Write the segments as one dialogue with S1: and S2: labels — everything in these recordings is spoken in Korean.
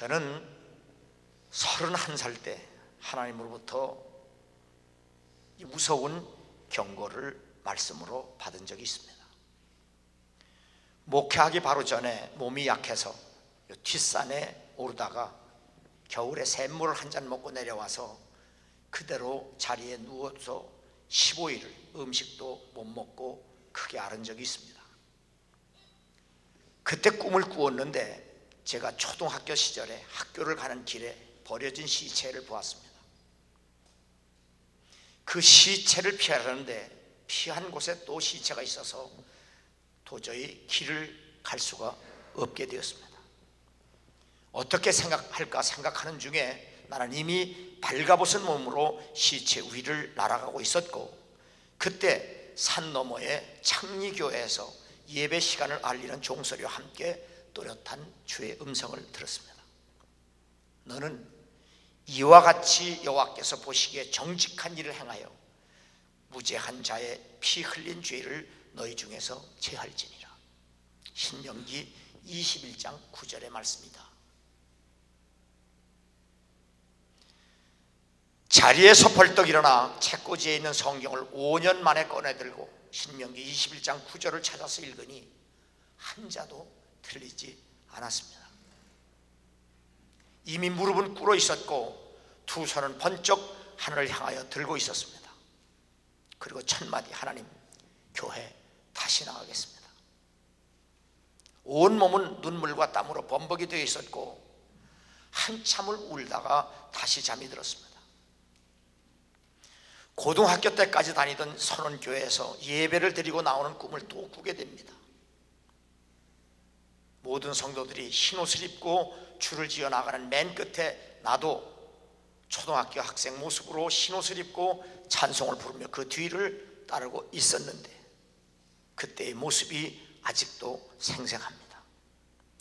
S1: 저는 31살 때 하나님으로부터 이 무서운 경고를 말씀으로 받은 적이 있습니다. 목회하기 바로 전에 몸이 약해서 뒷산에 오르다가 겨울에 샘물을 한 잔 먹고 내려와서 그대로 자리에 누워서 15일을 음식도 못 먹고 크게 앓은 적이 있습니다. 그때 꿈을 꾸었는데 제가 초등학교 시절에 학교를 가는 길에 버려진 시체를 보았습니다. 그 시체를 피하려는데 피한 곳에 또 시체가 있어서 도저히 길을 갈 수가 없게 되었습니다. 어떻게 생각할까 생각하는 중에 나는 이미 발가벗은 몸으로 시체 위를 날아가고 있었고, 그때 산 너머의 창리교회에서 예배 시간을 알리는 종소리와 함께 또렷한 주의 음성을 들었습니다. 너는 이와 같이 여호와께서 보시기에 정직한 일을 행하여 무죄한 자의 피 흘린 죄를 너희 중에서 제할지니라. 신명기 21장 9절의 말씀이다. 자리에서 벌떡 일어나 책꽂이에 있는 성경을 5년 만에 꺼내들고 신명기 21장 9절을 찾아서 읽으니 한자도 틀리지 않았습니다. 이미 무릎은 꿇어 있었고 두 손은 번쩍 하늘을 향하여 들고 있었습니다. 그리고 첫 마디, 하나님, 교회 다시 나가겠습니다. 온 몸은 눈물과 땀으로 범벅이 되어 있었고 한참을 울다가 다시 잠이 들었습니다. 고등학교 때까지 다니던 선원교회에서 예배를 드리고 나오는 꿈을 또 꾸게 됩니다. 모든 성도들이 흰옷을 입고 줄을 지어 나가는 맨 끝에 나도 초등학교 학생 모습으로 흰옷을 입고 찬송을 부르며 그 뒤를 따르고 있었는데 그때의 모습이 아직도 생생합니다.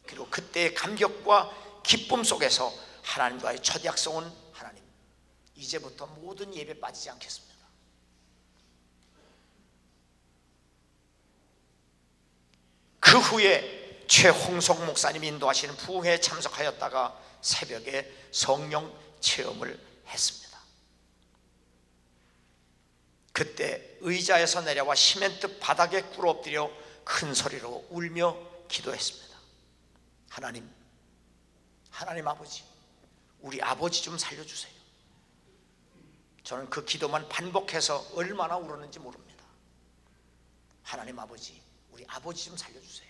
S1: 그리고 그때의 감격과 기쁨 속에서 하나님과의 첫 약속은, 하나님, 이제부터 모든 예배 빠지지 않겠습니다. 그 후에 최홍석 목사님이 인도하시는 부흥회에 참석하였다가 새벽에 성령 체험을 했습니다. 그때 의자에서 내려와 시멘트 바닥에 꿇어 엎드려 큰 소리로 울며 기도했습니다. 하나님, 하나님 아버지, 우리 아버지 좀 살려주세요. 저는 그 기도만 반복해서 얼마나 울었는지 모릅니다. 하나님 아버지, 우리 아버지 좀 살려주세요.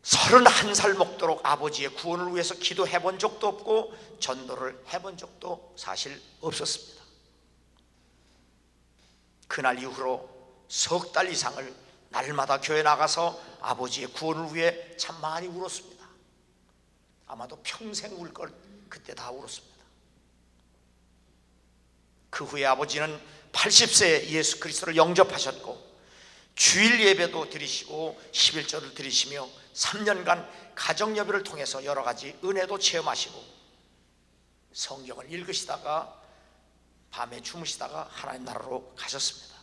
S1: 31살 먹도록 아버지의 구원을 위해서 기도해 본 적도 없고 전도를 해본 적도 사실 없었습니다. 그날 이후로 석 달 이상을 날마다 교회 나가서 아버지의 구원을 위해 참 많이 울었습니다. 아마도 평생 울 걸 그때 다 울었습니다. 그 후에 아버지는 80세에 예수 그리스도를 영접하셨고 주일 예배도 드리시고 11조를 드리시며 3년간 가정예배를 통해서 여러 가지 은혜도 체험하시고 성경을 읽으시다가 밤에 주무시다가 하나님 나라로 가셨습니다.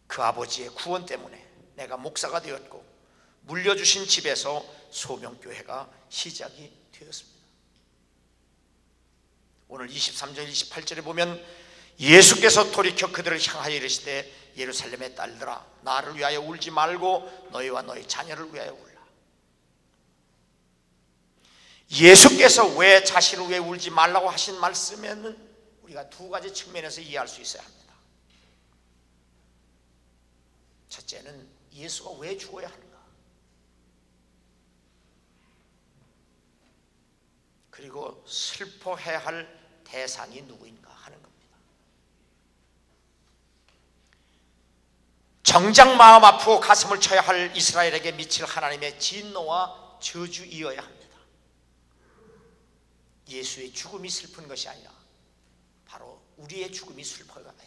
S1: 그 아버지의 구원 때문에 내가 목사가 되었고 물려주신 집에서 소명교회가 시작이 되었습니다. 오늘 23절 28절에 보면 예수께서 돌이켜 그들을 향하여 이르시되 예루살렘의 딸들아, 나를 위하여 울지 말고 너희와 너희 자녀를 위하여 울라. 예수께서 왜 자신을 위해 울지 말라고 하신 말씀에는 우리가 두 가지 측면에서 이해할 수 있어야 합니다. 첫째는 예수가 왜 죽어야 하는가, 그리고 슬퍼해야 할 대상이 누구인가 하는 겁니다. 정작 마음 아프고 가슴을 쳐야 할 이스라엘에게 미칠 하나님의 진노와 저주이어야 합니다. 예수의 죽음이 슬픈 것이 아니라 바로 우리의 죽음이 슬퍼야 합니다.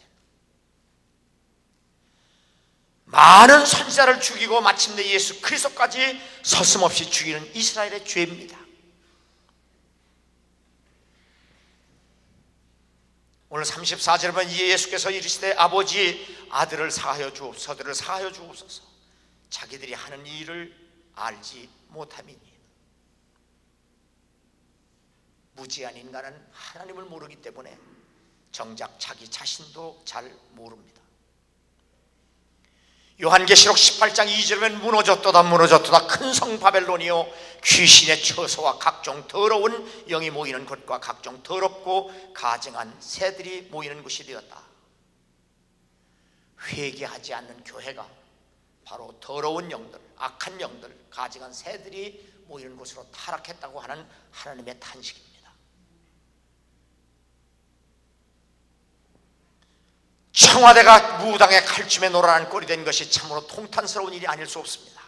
S1: 많은 선지자를 죽이고 마침내 예수 그리스도까지 서슴없이 죽이는 이스라엘의 죄입니다. 오늘 34절에 보면 예수께서 이르시되 아버지, 아들을 사하여 주옵소서, 저들을 사하여 주옵소서. 자기들이 하는 일을 알지 못함이니. 무지한 인간은 하나님을 모르기 때문에 정작 자기 자신도 잘 모릅니다. 요한계시록 18장 2절에는 무너졌도다 큰 성 바벨론이요 귀신의 처소와 각종 더러운 영이 모이는 곳과 각종 더럽고 가증한 새들이 모이는 곳이 되었다. 회개하지 않는 교회가 바로 더러운 영들, 악한 영들, 가증한 새들이 모이는 곳으로 타락했다고 하는 하나님의 탄식입니다. 청와대가 무당의 칼춤에 놀아난 꼴이 된 것이 참으로 통탄스러운 일이 아닐 수 없습니다.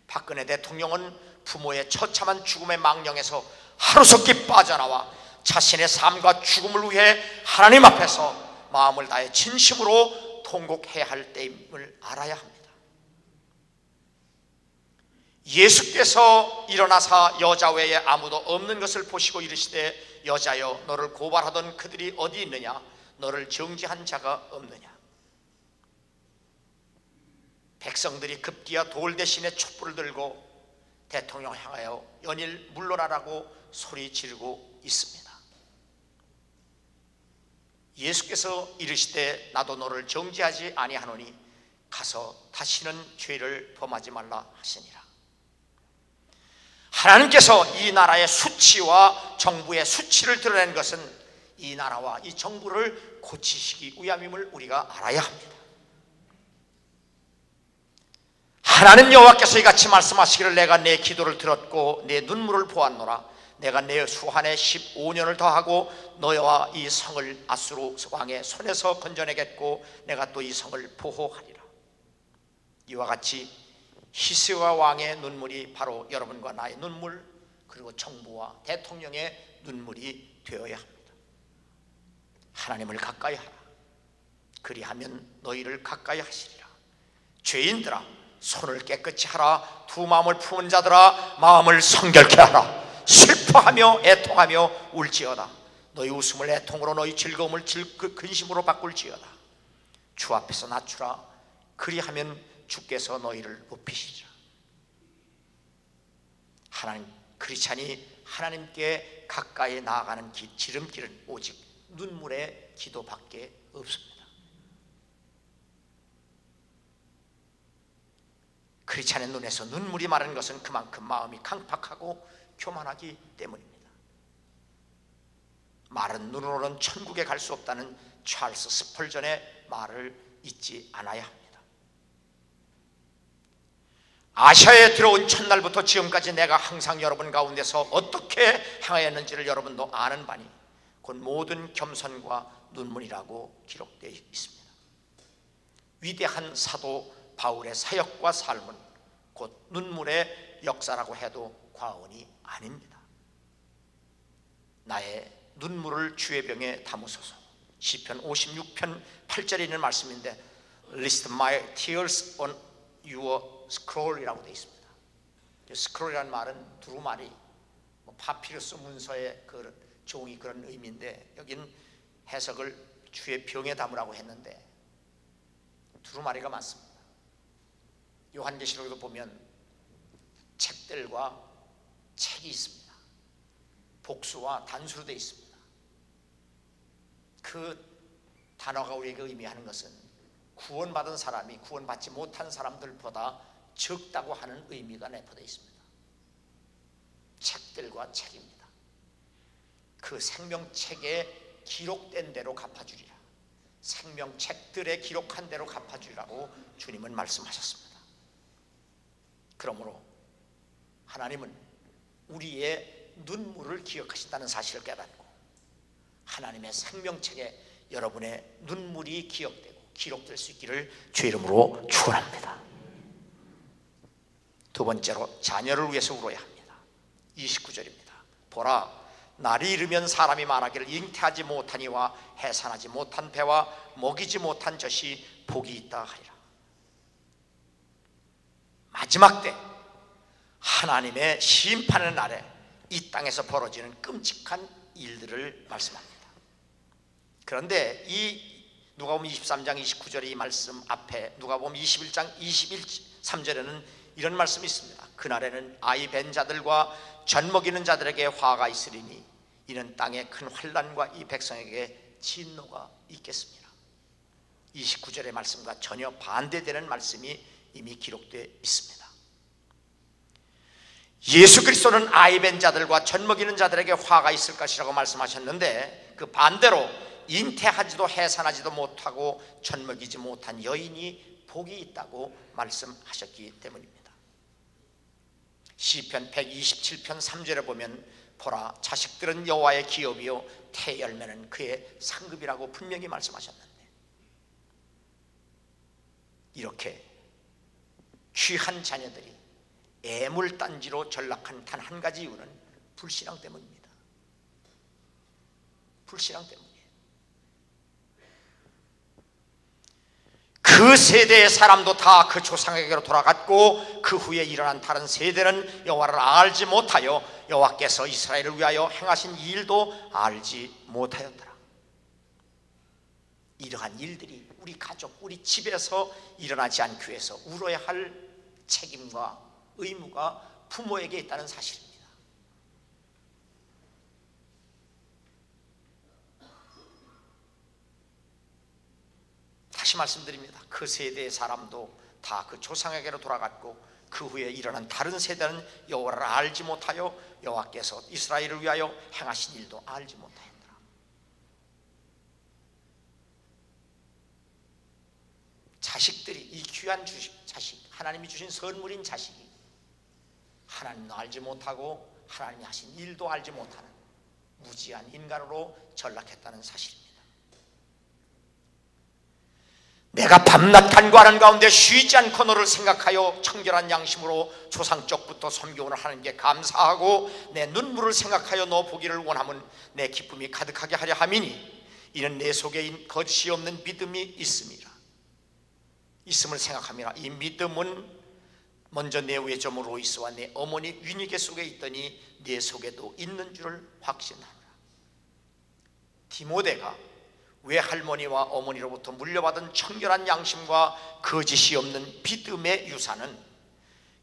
S1: 박근혜 대통령은 부모의 처참한 죽음의 망령에서 하루속히 빠져나와 자신의 삶과 죽음을 위해 하나님 앞에서 마음을 다해 진심으로 통곡해야 할 때임을 알아야 합니다. 예수께서 일어나사 여자 외에 아무도 없는 것을 보시고 이르시되 여자여 너를 고발하던 그들이 어디 있느냐, 너를 정죄한 자가 없느냐. 백성들이 급기야 돌 대신에 촛불을 들고 대통령을 향하여 연일 물러나라고 소리 지르고 있습니다. 예수께서 이르시되 나도 너를 정죄하지 아니하노니 가서 다시는 죄를 범하지 말라 하시니라. 하나님께서 이 나라의 수치와 정부의 수치를 드러낸 것은 이 나라와 이 정부를 고치시기 위함임을 우리가 알아야 합니다. 하나님 여호와께서 이같이 말씀하시기를 내가 내 기도를 들었고 내 눈물을 보았노라. 내가 내 수한에 15년을 더하고 너와 이 성을 아수르 왕의 손에서 건져내겠고 내가 또 이 성을 보호하리라. 이와 같이 히스기야 왕의 눈물이 바로 여러분과 나의 눈물, 그리고 정부와 대통령의 눈물이 되어야 합니다. 하나님을 가까이 하라. 그리하면 너희를 가까이 하시리라. 죄인들아 손을 깨끗이 하라. 두 마음을 품은 자들아 마음을 성결케 하라. 슬퍼하며 애통하며 울지어다. 너희 웃음을 애통으로 너희 즐거움을 근심으로 바꿀지어다. 주 앞에서 낮추라. 그리하면 주께서 너희를 높이시리라. 하나님 크리스찬이 하나님께 가까이 나아가는 지름길은 오직 눈물의 기도밖에 없습니다. 크리스찬의 눈에서 눈물이 마르는 것은 그만큼 마음이 강팍하고 교만하기 때문입니다. 마른 눈으로는 천국에 갈 수 없다는 찰스 스펄전의 말을 잊지 않아야 합니다. 아시아에 들어온 첫날부터 지금까지 내가 항상 여러분 가운데서 어떻게 행하였는지를 여러분도 아는 바니 곧 모든 겸손과 눈물이라고 기록되어 있습니다. 위대한 사도 바울의 사역과 삶은 곧 눈물의 역사라고 해도 과언이 아닙니다. 나의 눈물을 주의 병에 담으소서. 시편 56편 8절에 있는 말씀인데 List my tears on your scroll이라고 되어 있습니다. 스크롤이라는 말은 두루마리, 파피루스 문서의 그 종이 그런 의미인데 여긴 해석을 주의 병에 담으라고 했는데 두루마리가 맞습니다. 요한계시록에도 보면 책들과 책이 있습니다. 복수와 단수로 되어 있습니다. 그 단어가 우리에게 의미하는 것은 구원받은 사람이 구원받지 못한 사람들보다 적다고 하는 의미가 내포되어 있습니다. 책들과 책입니다. 그 생명책에 기록된 대로 갚아주리라. 생명책들에 기록한 대로 갚아주리라고 주님은 말씀하셨습니다. 그러므로 하나님은 우리의 눈물을 기억하신다는 사실을 깨닫고 하나님의 생명책에 여러분의 눈물이 기억되고 기록될 수 있기를 주의 이름으로 축원합니다. 두 번째로 자녀를 위해서 울어야 합니다. 29절입니다. 보라, 날이 이르면 사람이 말하기를 잉태하지 못하니와 해산하지 못한 배와 먹이지 못한 젖이 복이 있다 하리라. 마지막 때 하나님의 심판의 날에 이 땅에서 벌어지는 끔찍한 일들을 말씀합니다. 그런데 이 누가복음 23장 29절의 이 말씀 앞에 누가복음 21장 23절에는 이런 말씀이 있습니다. 그날에는 아이 벤 자들과 젖 먹이는 자들에게 화가 있으리니 이는 땅에 큰 환난과 이 백성에게 진노가 있겠습니다. 29절의 말씀과 전혀 반대되는 말씀이 이미 기록되어 있습니다. 예수 그리스도는 아이 벤 자들과 젖 먹이는 자들에게 화가 있을 것이라고 말씀하셨는데, 그 반대로 잉태하지도 해산하지도 못하고 젖 먹이지 못한 여인이 복이 있다고 말씀하셨기 때문입니다. 시편 127편 3절에 보면 보라, 자식들은 여호와의 기업이요 태열매는 그의 상급이라고 분명히 말씀하셨는데, 이렇게 귀한 자녀들이 애물단지로 전락한 단 한 가지 이유는 불신앙 때문입니다. 불신앙 때문이에요. 그 세대의 사람도 다 그 조상에게로 돌아갔고, 그 후에 일어난 다른 세대는 여호와를 알지 못하여 여호와께서 이스라엘을 위하여 행하신 일도 알지 못하였더라. 이러한 일들이 우리 가족, 우리 집에서 일어나지 않기 위해서 울어야 할 책임과 의무가 부모에게 있다는 사실입니다. 다시 말씀드립니다. 그 세대의 사람도 다 그 조상에게로 돌아갔고, 그 후에 일어난 다른 세대는 여호와를 알지 못하여 여호와께서 이스라엘을 위하여 행하신 일도 알지 못하였더라. 자식들이, 이 귀한 자식, 하나님이 주신 선물인 자식이 하나님도 알지 못하고 하나님이 하신 일도 알지 못하는 무지한 인간으로 전락했다는 사실입니다. 내가 밤낮 간구하는 가운데 쉬지 않고 너를 생각하여 청결한 양심으로 조상 쪽부터 섬겨오는 하나님께 감사하고 내 눈물을 생각하여 너 보기를 원함은 내 기쁨이 가득하게 하려 함이니 이는 내 속에 거짓이 없는 믿음이 있음을 생각함이라. 이 믿음은 먼저 내 외조모 로이스와 내 어머니 유니게 속에 있더니 내 속에도 있는 줄을 확신하노라. 디모데가 외할머니와 어머니로부터 물려받은 청결한 양심과 거짓이 없는 믿음의 유산은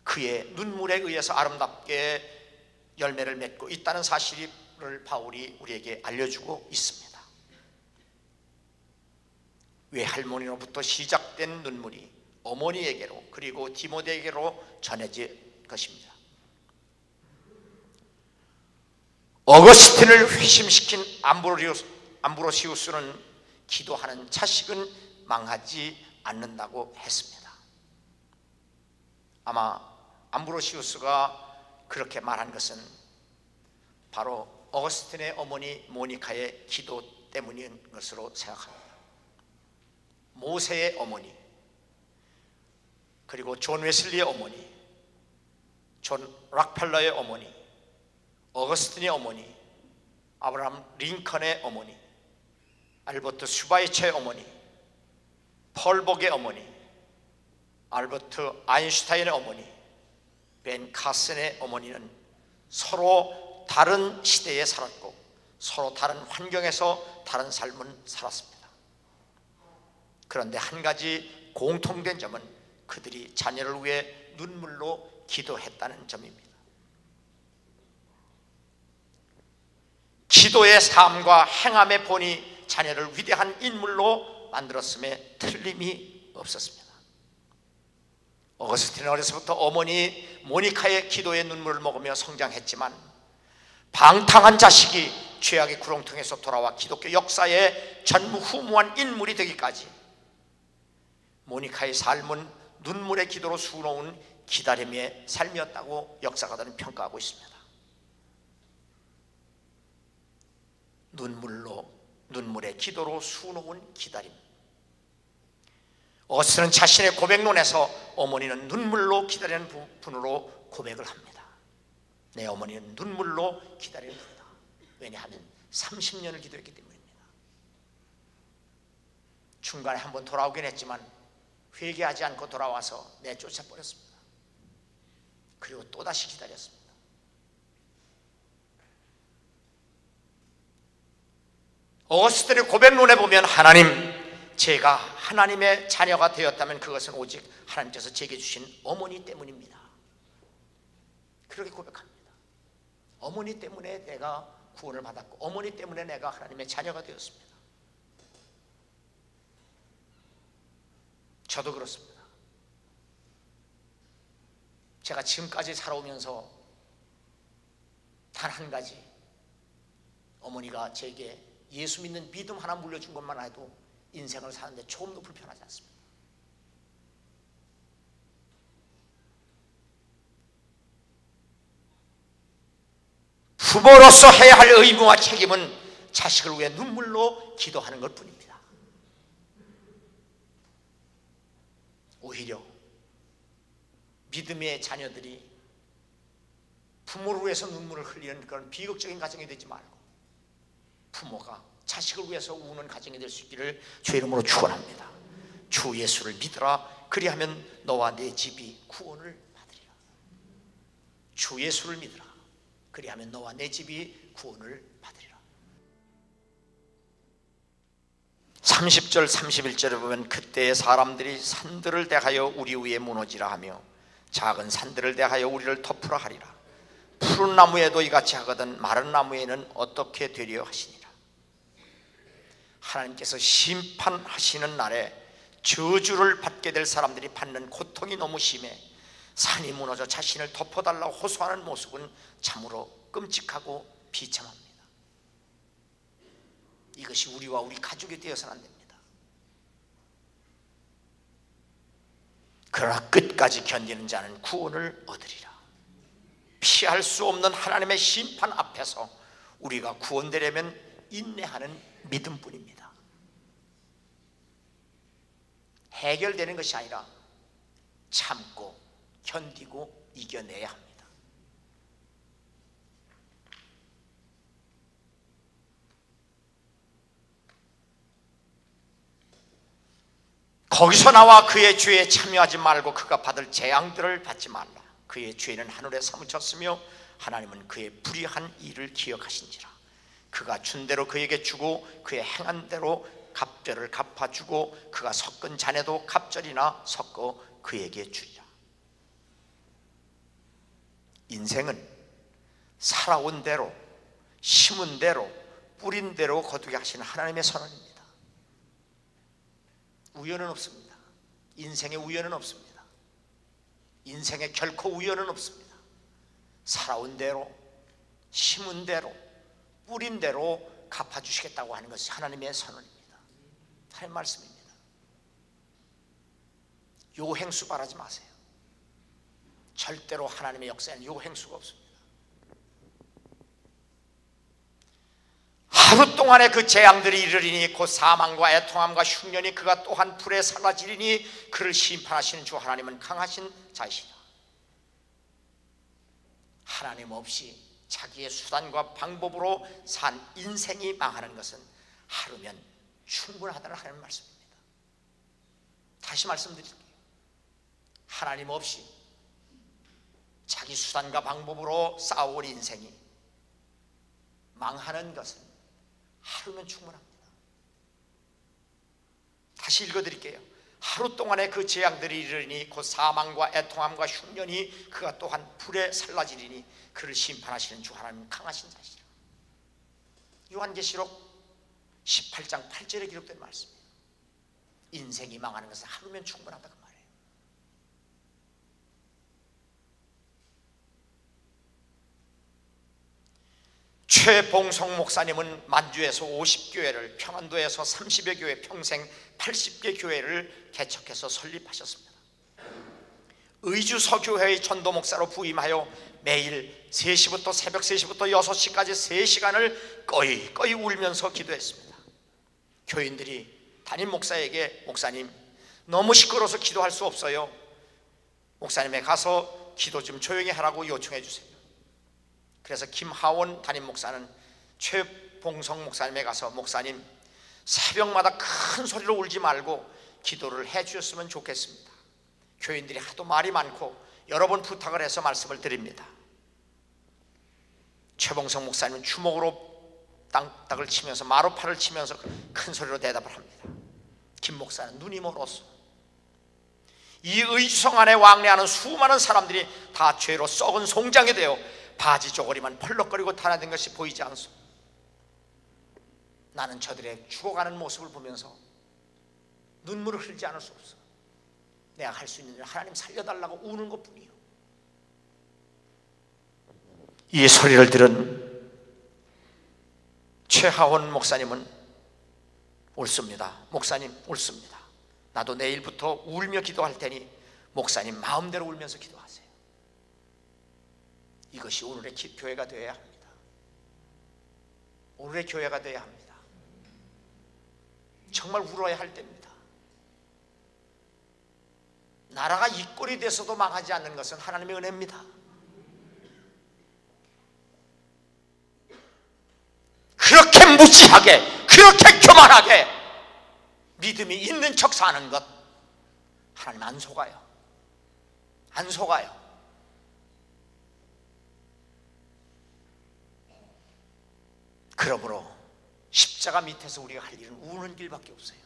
S1: 그의 눈물에 의해서 아름답게 열매를 맺고 있다는 사실을 바울이 우리에게 알려주고 있습니다. 외할머니로부터 시작된 눈물이 어머니에게로 그리고 디모데에게로 전해질 것입니다. 어거스틴을 회심시킨 암브로시우스는 기도하는 자식은 망하지 않는다고 했습니다. 아마 암브로시우스가 그렇게 말한 것은 바로 어거스틴의 어머니 모니카의 기도 때문인 것으로 생각합니다. 모세의 어머니, 그리고 존 웨슬리의 어머니, 존 락펠러의 어머니, 어거스틴의 어머니, 아브라함 링컨의 어머니, 알버트 슈바이처의 어머니, 펄복의 어머니, 알버트 아인슈타인의 어머니, 벤 카슨의 어머니는 서로 다른 시대에 살았고 서로 다른 환경에서 다른 삶을 살았습니다. 그런데 한 가지 공통된 점은 그들이 자녀를 위해 눈물로 기도했다는 점입니다. 기도의 삶과 행함의 본이 자녀를 위대한 인물로 만들었음에 틀림이 없었습니다. 어거스틴은 어려서부터 어머니 모니카의 기도의 눈물을 먹으며 성장했지만 방탕한 자식이 죄악의 구렁텅이에서 돌아와 기독교 역사에 전무후무한 인물이 되기까지 모니카의 삶은 눈물의 기도로 수놓은 기다림의 삶이었다고 역사가들은 평가하고 있습니다. 눈물의 기도로 수놓은 기다림. 어스는 자신의 고백론에서 어머니는 눈물로 기다리는 분으로 고백을 합니다. 내 어머니는 눈물로 기다리는 분이다. 왜냐하면 30년을 기도했기 때문입니다. 중간에 한번 돌아오긴 했지만 회개하지 않고 돌아와서 내쫓아버렸습니다. 그리고 또다시 기다렸습니다. 어거스틴의 고백론에 보면 하나님, 제가 하나님의 자녀가 되었다면 그것은 오직 하나님께서 제게 주신 어머니 때문입니다. 그렇게 고백합니다. 어머니 때문에 내가 구원을 받았고 어머니 때문에 내가 하나님의 자녀가 되었습니다. 저도 그렇습니다. 제가 지금까지 살아오면서 단 한 가지, 어머니가 제게 예수 믿는 믿음 하나 물려준 것만 해도 인생을 사는데 조금도 불편하지 않습니다. 부모로서 해야 할 의무와 책임은 자식을 위해 눈물로 기도하는 것 뿐입니다. 오히려 믿음의 자녀들이 부모를 위해서 눈물을 흘리는 그런 비극적인 가정이 되지 말고 부모가 자식을 위해서 우는 가정이 될 수 있기를 주의 이름으로 축원합니다. 주 예수를 믿으라. 그리하면 너와 내 집이 구원을 받으리라. 주 예수를 믿으라. 그리하면 너와 내 집이 구원을 받으리라. 30절 31절에 보면 그때의 사람들이 산들을 대하여 우리 위에 무너지라 하며 작은 산들을 대하여 우리를 덮으라 하리라. 푸른 나무에도 이같이 하거든 마른 나무에는 어떻게 되려 하시니라. 하나님께서 심판하시는 날에 저주를 받게 될 사람들이 받는 고통이 너무 심해 산이 무너져 자신을 덮어달라고 호소하는 모습은 참으로 끔찍하고 비참합니다. 이것이 우리와 우리 가족이 되어서는 안 됩니다. 그러나 끝까지 견디는 자는 구원을 얻으리라. 피할 수 없는 하나님의 심판 앞에서 우리가 구원되려면 인내하는 믿음뿐입니다. 해결되는 것이 아니라 참고 견디고 이겨내야 합니다. 거기서 나와 그의 죄에 참여하지 말고 그가 받을 재앙들을 받지 말라. 그의 죄는 하늘에 사무쳤으며 하나님은 그의 불의한 일을 기억하신지라. 그가 준 대로 그에게 주고 그의 행한 대로 갑절을 갚아주고 그가 섞은 잔에도 갑절이나 섞어 그에게 주리라. 인생은 살아온 대로 심은 대로 뿌린 대로 거두게 하시는 하나님의 선언입니다. 우연은 없습니다. 인생에 우연은 없습니다. 인생에 결코 우연은 없습니다. 살아온 대로 심은 대로 뿌린 대로 갚아주시겠다고 하는 것이 하나님의 선언입니다. 하나님의 말씀입니다. 요행수 바라지 마세요. 절대로 하나님의 역사에는 요행수가 없습니다. 하루 동안에 그 재앙들이 이르리니 곧 사망과 애통함과 흉년이 그가 또한 불에 사라지리니 그를 심판하시는 주 하나님은 강하신 자이시다. 하나님 없이 자기의 수단과 방법으로 산 인생이 망하는 것은 하루면 충분하다는 하나님의 말씀입니다. 다시 말씀드릴게요. 하나님 없이 자기 수단과 방법으로 쌓아온 인생이 망하는 것은 하루면 충분합니다. 다시 읽어드릴게요. 하루 동안에 그 재앙들이 이르니 곧 사망과 애통함과 흉년이 그가 또한 불에 살라지리니 그를 심판하시는 주 하나님 강하신 자시라. 요한계시록 18장 8절에 기록된 말씀이에요. 인생이 망하는 것은 하루면 충분하다 그 말이에요. 최봉성 목사님은 만주에서 50교회를, 평안도에서 30여 교회, 평생 80개 교회를 개척해서 설립하셨습니다. 의주서교회의 전도 목사로 부임하여 매일 3시부터 새벽 3시부터 6시까지 3시간을 꺼이 울면서 기도했습니다. 교인들이 담임 목사에게 목사님 너무 시끄러워서 기도할 수 없어요. 목사님에 가서 기도 좀 조용히 하라고 요청해 주세요. 그래서 김하원 담임 목사는 최봉성 목사님에 가서 목사님 새벽마다 큰 소리로 울지 말고 기도를 해 주셨으면 좋겠습니다. 교인들이 하도 말이 많고 여러 번 부탁을 해서 말씀을 드립니다. 최봉성 목사님은 주먹으로 땅을 치면서 마루팔을 치면서 큰 소리로 대답을 합니다. 김 목사는 눈이 멀었어. 이 의주성 안에 왕래하는 수많은 사람들이 다 죄로 썩은 송장이 되어 바지 쪼가리만 펄럭거리고 타나든 것이 보이지 않소. 나는 저들의 죽어가는 모습을 보면서 눈물을 흘리지 않을 수 없어. 내가 할 수 있는 일, 하나님 살려달라고 우는 것뿐이요. 이 소리를 들은 최하원 목사님은 옳습니다. 목사님 옳습니다. 나도 내일부터 울며 기도할 테니 목사님 마음대로 울면서 기도하세요. 이것이 오늘의 교회가 되어야 합니다. 오늘의 교회가 되어야 합니다. 정말 울어야 할 때입니다. 나라가 이 꼴이 돼서도 망하지 않는 것은 하나님의 은혜입니다. 그렇게 무지하게, 그렇게 교만하게 믿음이 있는 척 사는 것, 하나님 안 속아요. 안 속아요. 그러므로 십자가 밑에서 우리가 할 일은 우는 길밖에 없어요.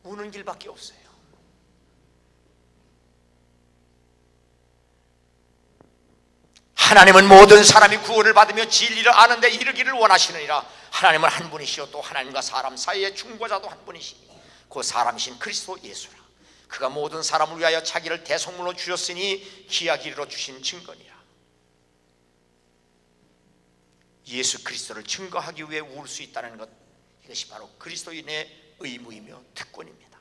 S1: 우는 길밖에 없어요. 하나님은 모든 사람이 구원을 받으며 진리를 아는데 이르기를 원하시느니라. 하나님은 한 분이시요 또 하나님과 사람 사이의 중보자도 한 분이시니 그 사람이신 그리스도 예수라. 그가 모든 사람을 위하여 자기를 대속물로 주셨으니 기약 이르러 주신 증거니라. 예수 그리스도를 증거하기 위해 울 수 있다는 것, 이것이 바로 그리스도인의 의무이며 특권입니다.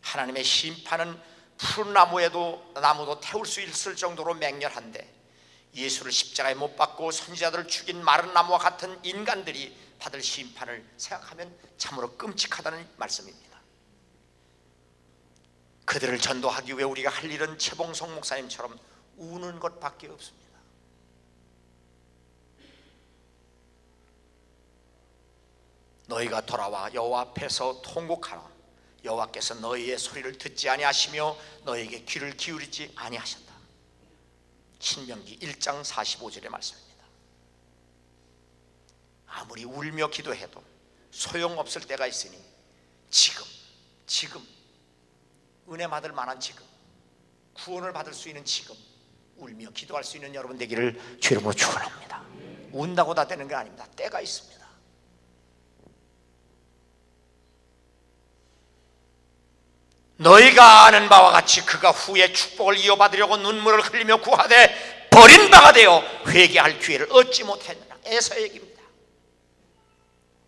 S1: 하나님의 심판은 푸른 나무도 태울 수 있을 정도로 맹렬한데 예수를 십자가에 못 박고 선지자들을 죽인 마른 나무와 같은 인간들이 받을 심판을 생각하면 참으로 끔찍하다는 말씀입니다. 그들을 전도하기 위해 우리가 할 일은 최봉성 목사님처럼 우는 것밖에 없습니다. 너희가 돌아와 여호와 앞에서 통곡하라. 여호와께서 너희의 소리를 듣지 아니하시며 너희에게 귀를 기울이지 아니하셨다. 신명기 1장 45절의 말씀입니다. 아무리 울며 기도해도 소용없을 때가 있으니 지금 은혜 받을 만한 지금, 구원을 받을 수 있는 지금 울며 기도할 수 있는 여러분 되기를 주 이름으로 축원합니다. 운다고 다 되는 게 아닙니다. 때가 있습니다. 너희가 아는 바와 같이 그가 후에 축복을 이어받으려고 눈물을 흘리며 구하되 버린 바가 되어 회개할 기회를 얻지 못했느라. 에서의 얘기입니다.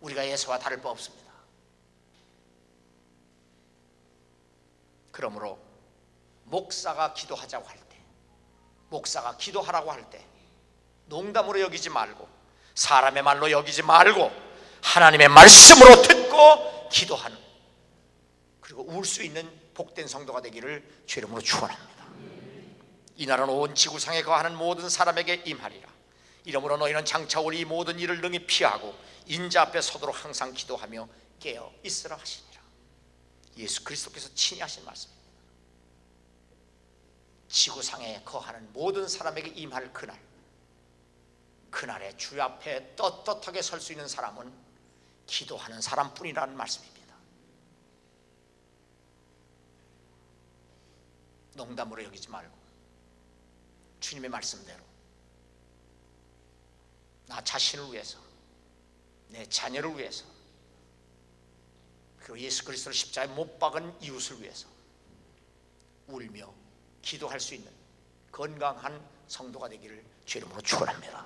S1: 우리가 에서와 다를 바 없습니다. 그러므로 목사가 기도하자고 할 때, 목사가 기도하라고 할 때 농담으로 여기지 말고 사람의 말로 여기지 말고 하나님의 말씀으로 듣고 기도하는, 그리고 울 수 있는 복된 성도가 되기를 주 이름으로 축원합니다. 이 날은 온 지구상에 거하는 모든 사람에게 임하리라. 이러므로 너희는 장차 우리 모든 일을 능히 피하고 인자 앞에 서도록 항상 기도하며 깨어 있으라 하시니라. 예수 그리스도께서 친히 하신 말씀입니다. 지구상에 거하는 모든 사람에게 임할 그날, 그날에 주 앞에 떳떳하게 설 수 있는 사람은 기도하는 사람뿐이라는 말씀입니다. 농담으로 여기지 말고 주님의 말씀대로 나 자신을 위해서, 내 자녀를 위해서, 그리고 예수 그리스도를 십자가에 못 박은 이웃을 위해서 울며 기도할 수 있는 건강한 성도가 되기를 주 이름으로 축원합니다.